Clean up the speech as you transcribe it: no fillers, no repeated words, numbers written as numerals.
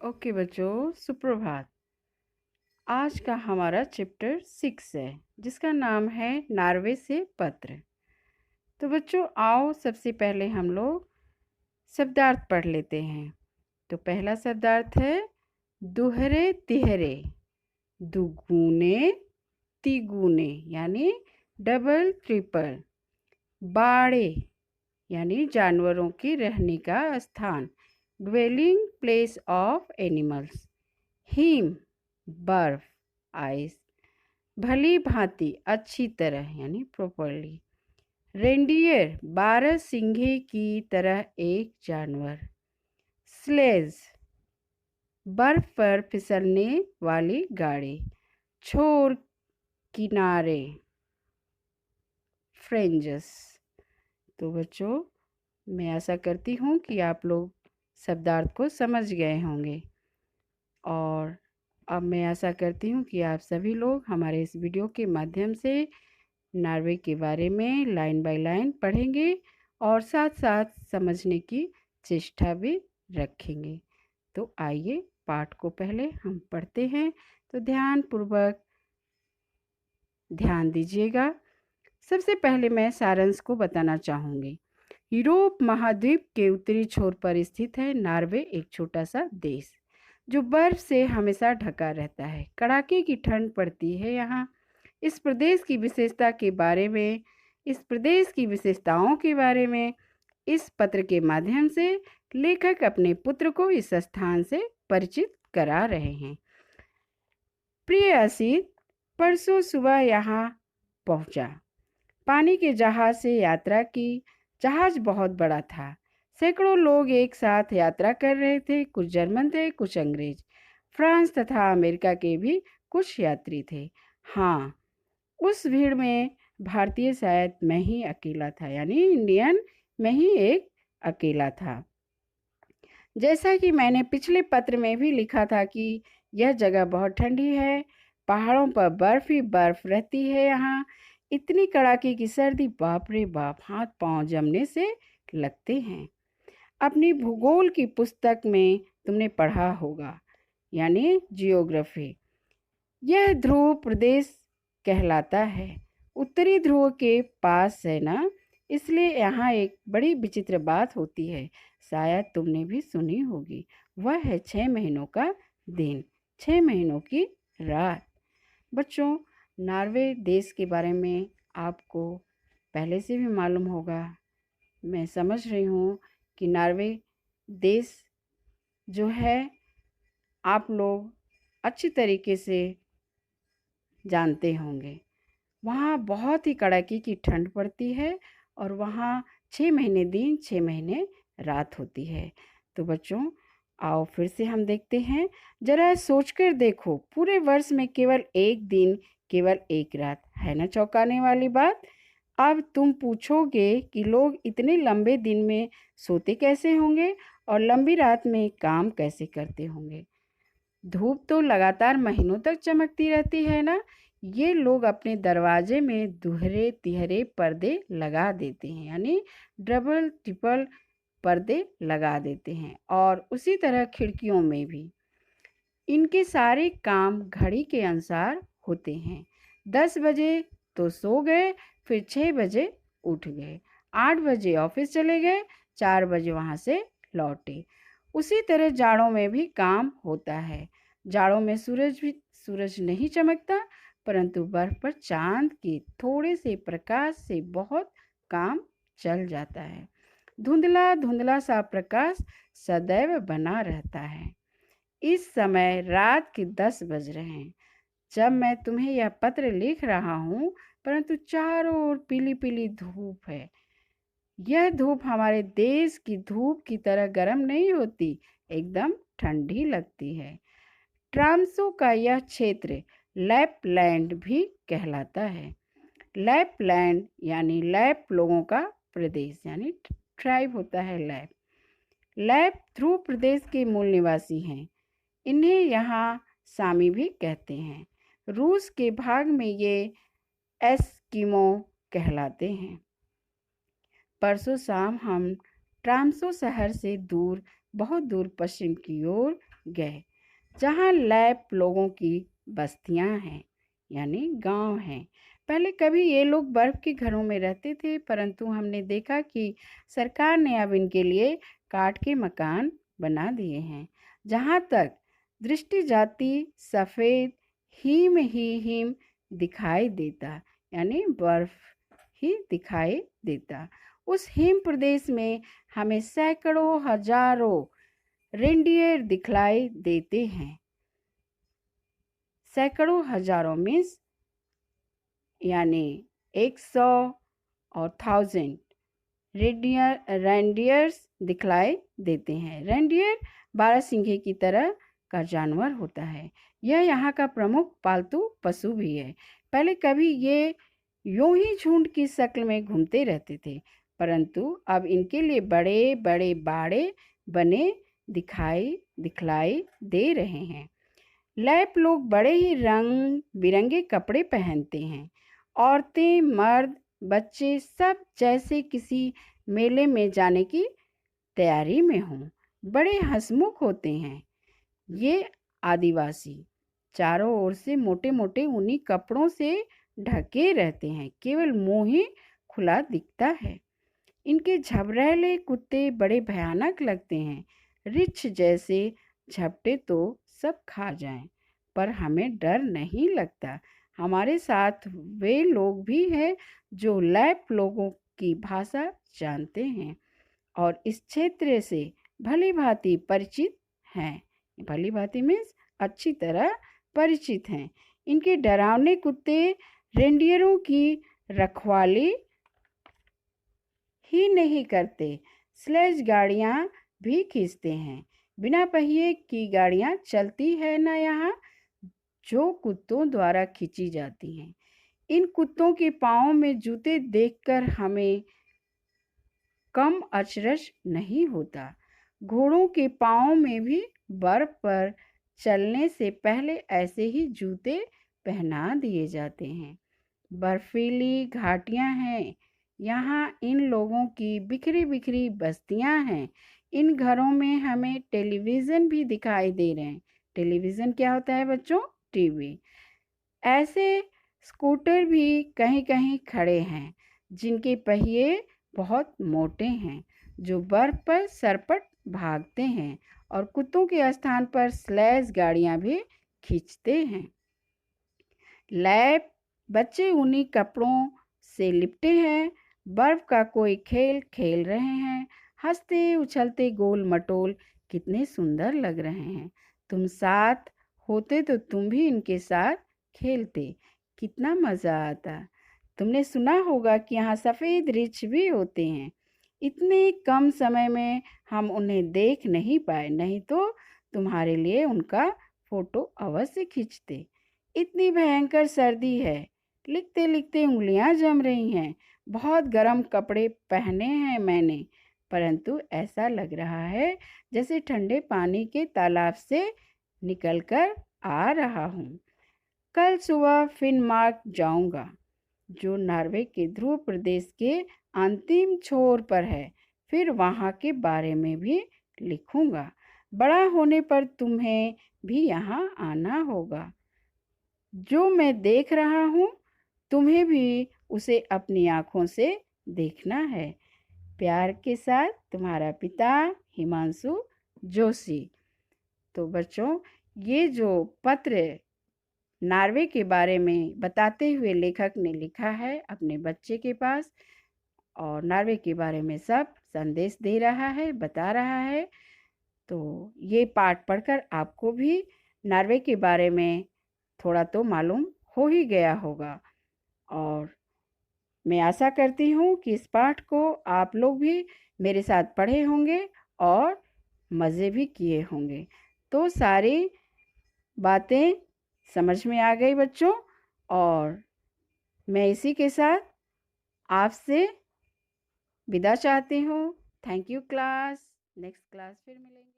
Okay बच्चों, सुप्रभात। आज का हमारा चैप्टर 6 है जिसका नाम है नॉर्वे से पत्र। तो बच्चों आओ सबसे पहले हम लोग शब्दार्थ पढ़ लेते हैं। तो पहला शब्दार्थ है दुहरे तिहरे, दुगुने तिगुने यानी डबल ट्रिपल। बाड़े यानी जानवरों की रहने का स्थान, dwelling place of animals. Him बर्फ, आइस। भली भांति, अच्छी तरह यानी प्रॉपरली। रेंडियर 12 सिंघे की तरह एक जानवर। स्लेज बर्फ पर फिसलने वाली गाड़ी। छोर किनारे, फ्रेंजस। तो बच्चों मैं आशा करती हूँ कि आप लोग शब्दार्थ को समझ गए होंगे और अब मैं आशा करती हूँ कि आप सभी लोग हमारे इस वीडियो के माध्यम से नॉर्वे के बारे में लाइन बाय लाइन पढ़ेंगे और साथ साथ समझने की चेष्टा भी रखेंगे। तो आइए पाठ को पहले हम पढ़ते हैं। तो ध्यानपूर्वक ध्यान दीजिएगा। सबसे पहले मैं सारांश को बताना चाहूँगी। यूरोप महाद्वीप के उत्तरी छोर पर स्थित है नॉर्वे, एक छोटा सा देश जो बर्फ से हमेशा ढका रहता है। कड़ाके की ठंड पड़ती है यहाँ। इस प्रदेश की विशेषताओं के बारे में इस पत्र के माध्यम से लेखक अपने पुत्र को इस स्थान से परिचित करा रहे हैं। प्रिय असित, परसों सुबह यहाँ पहुँचा। पानी के जहाज से यात्रा की। जहाज बहुत बड़ा था। सैकड़ों लोग एक साथ यात्रा कर रहे थे। कुछ जर्मन थे, कुछ अंग्रेज, फ्रांस तथा अमेरिका के भी कुछ यात्री थे। हाँ, उस भीड़ में भारतीय शायद मैं ही अकेला था, यानी इंडियन मैं ही एक अकेला था। जैसा कि मैंने पिछले पत्र में भी लिखा था कि यह जगह बहुत ठंडी है। पहाड़ों पर बर्फ ही बर्फ रहती है। यहाँ इतनी कड़ाके की सर्दी, बाप रे बाप, हाथ पांव जमने से लगते हैं। अपनी भूगोल की पुस्तक में तुमने पढ़ा होगा, यानी जियोग्राफी। यह ध्रुव प्रदेश कहलाता है। उत्तरी ध्रुव के पास है ना, इसलिए यहाँ एक बड़ी विचित्र बात होती है, शायद तुमने भी सुनी होगी। वह है 6 महीनों का दिन, 6 महीनों की रात। बच्चों, नॉर्वे देश के बारे में आपको पहले से भी मालूम होगा। मैं समझ रही हूँ कि नॉर्वे देश जो है आप लोग अच्छी तरीके से जानते होंगे। वहाँ बहुत ही कड़ाके की ठंड पड़ती है और वहाँ 6 महीने दिन 6 महीने रात होती है। तो बच्चों आओ फिर से हम देखते हैं। जरा सोचकर देखो, पूरे वर्ष में केवल एक दिन, केवल एक रात, है ना चौंकाने वाली बात। अब तुम पूछोगे कि लोग इतने लंबे दिन में सोते कैसे होंगे और लंबी रात में काम कैसे करते होंगे। धूप तो लगातार महीनों तक चमकती रहती है ना। ये लोग अपने दरवाजे में दुहरे तिहरे पर्दे लगा देते हैं, यानी डबल ट्रिपल पर्दे लगा देते हैं, और उसी तरह खिड़कियों में भी। इनके सारे काम घड़ी के अनुसार होते हैं। 10 बजे तो सो गए, फिर 6 बजे उठ गए, 8 बजे ऑफिस चले गए, 4 बजे वहाँ से लौटे। उसी तरह जाड़ों में भी काम होता है। जाड़ों में सूरज नहीं चमकता, परंतु बर्फ पर चांद के थोड़े से प्रकाश से बहुत काम चल जाता है। धुंधला धुंधला सा प्रकाश सदैव बना रहता है। इस समय रात के 10 बज रहे हैं जब मैं तुम्हें यह पत्र लिख रहा हूँ, परंतु चारों ओर पीली पीली धूप है। यह धूप हमारे देश की धूप की तरह गर्म नहीं होती, एकदम ठंडी लगती है। ट्रांसो का यह क्षेत्र लैपलैंड भी कहलाता है। लैपलैंड यानी लैप लोगों का प्रदेश, यानी ट्राइब होता है लैप। लैप ध्रुव प्रदेश के मूल निवासी हैं। इन्हें यहाँ सामी भी कहते हैं। रूस के भाग में ये एस्किमो कहलाते हैं। परसों शाम हम ट्रांसो शहर से दूर, बहुत दूर पश्चिम की ओर गए, जहाँ लैप लोगों की बस्तियां हैं, यानी गांव हैं। पहले कभी ये लोग बर्फ के घरों में रहते थे, परंतु हमने देखा कि सरकार ने अब इनके लिए काठ के मकान बना दिए हैं। जहाँ तक दृष्टि जाती, सफ़ेद हिम ही हिम दिखाई देता, यानी बर्फ ही दिखाई देता। उस हिम प्रदेश में हमें सैकड़ों हजारों रेंडियर दिखलाई देते हैं। सैकड़ों हजारों मीन्स यानी 100 और 1000 रेंडियर्स दिखलाई देते हैं। रेंडियर बारहसिंगे की तरह का जानवर होता है। यह यहाँ का प्रमुख पालतू पशु भी है। पहले कभी ये यूं ही झुंड की शक्ल में घूमते रहते थे, परंतु अब इनके लिए बड़े बड़े बाड़े बने दिखलाई दे रहे हैं। लैप लोग बड़े ही रंग बिरंगे कपड़े पहनते हैं। औरतें, मर्द, बच्चे सब जैसे किसी मेले में जाने की तैयारी में हों। बड़े हंसमुख होते हैं ये आदिवासी। चारों ओर से मोटे मोटे ऊनी कपड़ों से ढके रहते हैं, केवल मुंह ही खुला दिखता है। इनके झबरेले कुत्ते बड़े भयानक लगते हैं। रिछ जैसे झपटे तो सब खा जाएं, पर हमें डर नहीं लगता। हमारे साथ वे लोग भी हैं जो लैप लोगों की भाषा जानते हैं और इस क्षेत्र से भली भांति परिचित हैं। भली भांति मीन्स अच्छी तरह परिचित हैं। इनके डरावने कुत्ते रेंडियरों की रखवाली ही नहीं करते, स्लेज गाड़ियाँ भी खींचते हैं। बिना पहिए की गाड़ियाँ चलती है ना यहाँ, जो कुत्तों द्वारा खींची जाती हैं। इन कुत्तों के पाँव में जूते देखकर हमें कम अचरज नहीं होता। घोड़ों के पाँव में भी बर्फ पर चलने से पहले ऐसे ही जूते पहना दिए जाते हैं। बर्फीली घाटियाँ हैं यहाँ, इन लोगों की बिखरी बिखरी बस्तियाँ हैं। इन घरों में हमें टेलीविज़न भी दिखाई दे रहे हैं। टेलीविज़न क्या होता है बच्चों? टीवी। ऐसे स्कूटर भी कहीं कहीं खड़े हैं जिनके पहिए बहुत मोटे हैं, जो बर्फ पर सरपट भागते हैं और कुत्तों के स्थान पर स्लेज गाड़ियाँ भी खींचते हैं। लैप बच्चे ऊनी कपड़ों से लिपटे हैं, बर्फ का कोई खेल खेल रहे हैं, हंसते उछलते गोल मटोल कितने सुंदर लग रहे हैं। तुम साथ होते तो तुम भी इनके साथ खेलते, कितना मज़ा आता। तुमने सुना होगा कि यहाँ सफ़ेद रिछ भी होते हैं। इतने कम समय में हम उन्हें देख नहीं पाए, नहीं तो तुम्हारे लिए उनका फोटो अवश्य खींचते। इतनी भयंकर सर्दी है, लिखते लिखते उंगलियां जम रही हैं। बहुत गर्म कपड़े पहने हैं मैंने, परंतु ऐसा लग रहा है जैसे ठंडे पानी के तालाब से निकलकर आ रहा हूँ। कल सुबह फिनमार्क जाऊंगा, जो नॉर्वे के ध्रुव प्रदेश के अंतिम छोर पर है। फिर वहाँ के बारे में भी लिखूंगा। बड़ा होने पर तुम्हें भी यहाँ आना होगा। जो मैं देख रहा हूँ, तुम्हें भी उसे अपनी आँखों से देखना है। प्यार के साथ तुम्हारा पिता हिमांशु जोशी। तो बच्चों, ये जो पत्र नॉर्वे के बारे में बताते हुए लेखक ने लिखा है अपने बच्चे के पास, और नॉर्वे के बारे में सब संदेश दे रहा है, बता रहा है। तो ये पाठ पढ़कर आपको भी नॉर्वे के बारे में थोड़ा तो मालूम हो ही गया होगा, और मैं आशा करती हूँ कि इस पाठ को आप लोग भी मेरे साथ पढ़े होंगे और मज़े भी किए होंगे। तो सारी बातें समझ में आ गई बच्चों, और मैं इसी के साथ आपसे विदा चाहती हूँ। Thank you class. Next class फिर मिलेंगे।